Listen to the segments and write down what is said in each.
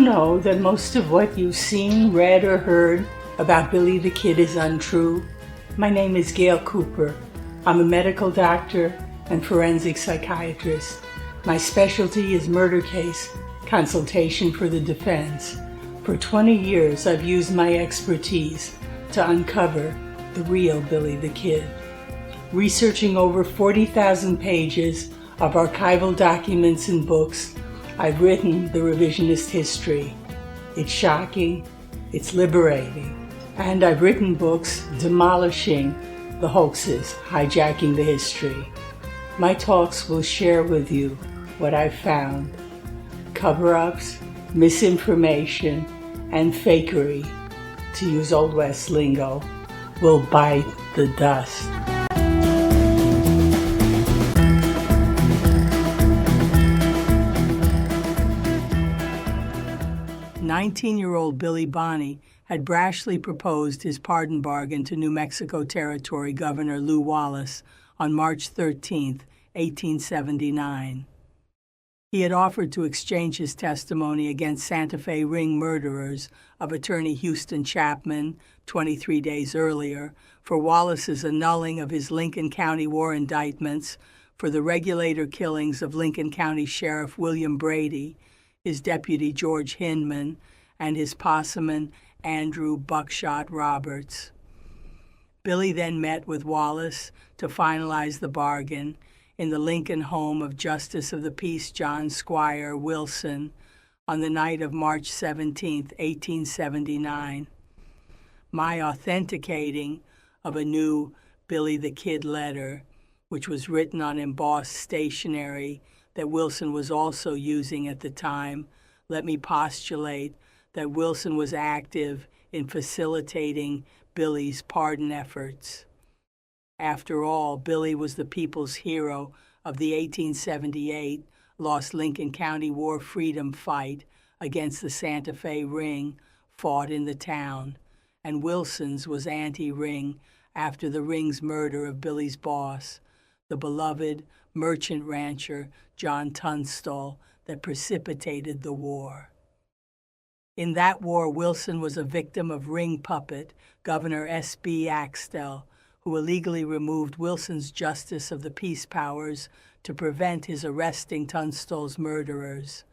know that most of what you've seen, read, or heard about Billy the Kid is untrue? My name is Gail Cooper. I'm a medical doctor and forensic psychiatrist. My specialty is murder case consultation for the defense. For 20 years, I've used my expertise to uncover the real Billy the Kid. Researching over 40,000 pages of archival documents and books, I've written the revisionist history. It's shocking, it's liberating, and I've written books demolishing the hoaxes, hijacking the history. My talks will share with you what I've found. Cover-ups, misinformation, and fakery, to use Old West lingo, will bite the dust. 19-year-old Billy Bonney had brashly proposed his pardon bargain to New Mexico Territory Governor Lew Wallace on March 13, 1879. He had offered to exchange his testimony against Santa Fe ring murderers of attorney Houston Chapman 23 days earlier for Wallace's annulling of his Lincoln County war indictments for the regulator killings of Lincoln County Sheriff William Brady, his deputy George Hinman, and his posseman Andrew Buckshot Roberts. Billy then met with Wallace to finalize the bargain in the Lincoln home of Justice of the Peace John Squire Wilson on the night of March 17, 1879. My authenticating of a new Billy the Kid letter, which was written on embossed stationery that Wilson was also using at the time, let me postulate that Wilson was active in facilitating Billy's pardon efforts. After all, Billy was the people's hero of the 1878 Lost Lincoln County War freedom fight against the Santa Fe ring fought in the town, and Wilson's was anti-ring after the ring's murder of Billy's boss, the beloved merchant rancher John Tunstall, that precipitated the war. In that war, Wilson was a victim of ring puppet Governor S.B. Axtell, who illegally removed Wilson's Justice of the Peace powers to prevent his arresting Tunstall's murderers.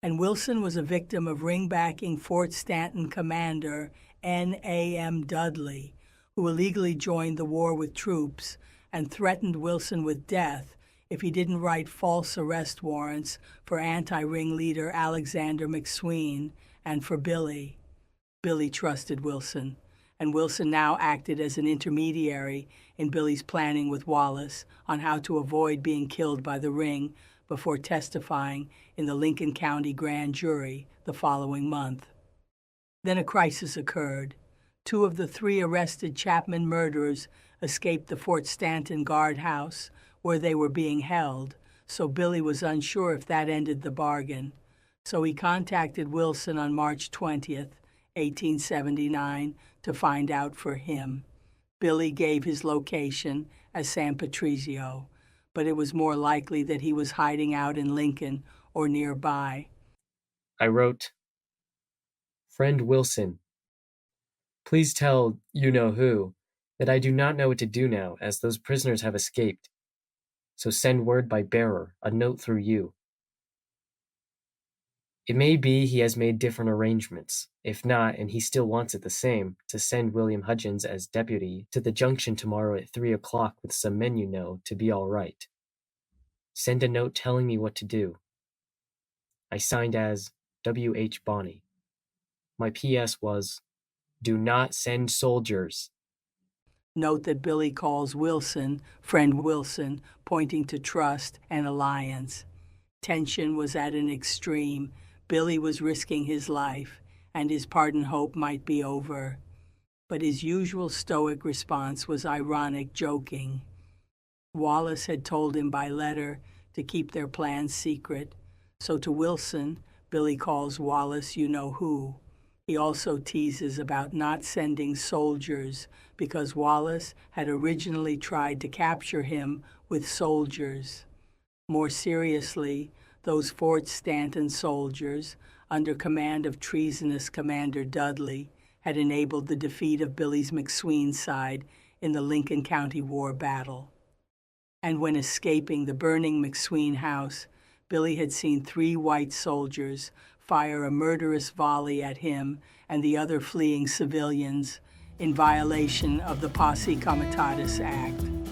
And Wilson was a victim of ring-backing Fort Stanton commander N.A.M. Dudley, who illegally joined the war with troops and threatened Wilson with death if he didn't write false arrest warrants for anti-ring leader Alexander McSween and for Billy. Billy trusted Wilson, and Wilson now acted as an intermediary in Billy's planning with Wallace on how to avoid being killed by the ring before testifying in the Lincoln County grand jury the following month. Then a crisis occurred. 2 of the 3 arrested Chapman murderers escaped the Fort Stanton guardhouse where they were being held, so Billy was unsure if that ended the bargain. So he contacted Wilson on March 20th, 1879, to find out for him. Billy gave his location as San Patrizio, but it was more likely that he was hiding out in Lincoln or nearby. I wrote, "Friend Wilson, please tell you-know-who that I do not know what to do now, as those prisoners have escaped. So send word by bearer, a note through you. It may be he has made different arrangements. If not, and he still wants it the same, to send William Hudgens as deputy to the junction tomorrow at 3 o'clock with some men you know to be all right. Send a note telling me what to do. I signed as W.H. Bonney. My P.S. was, do not send soldiers." Note that Billy calls Wilson, friend Wilson, pointing to trust and alliance. Tension was at an extreme. Billy was risking his life, and his pardon hope might be over. But his usual stoic response was ironic joking. Wallace had told him by letter to keep their plans secret, so to Wilson, Billy calls Wallace you-know-who. He also teases about not sending soldiers because Wallace had originally tried to capture him with soldiers. More seriously, Those Fort Stanton soldiers, under command of treasonous Commander Dudley, had enabled the defeat of Billy's McSween side in the Lincoln County War battle. And when escaping the burning McSween house, Billy had seen 3 white soldiers fire a murderous volley at him and the other fleeing civilians in violation of the Posse Comitatus Act.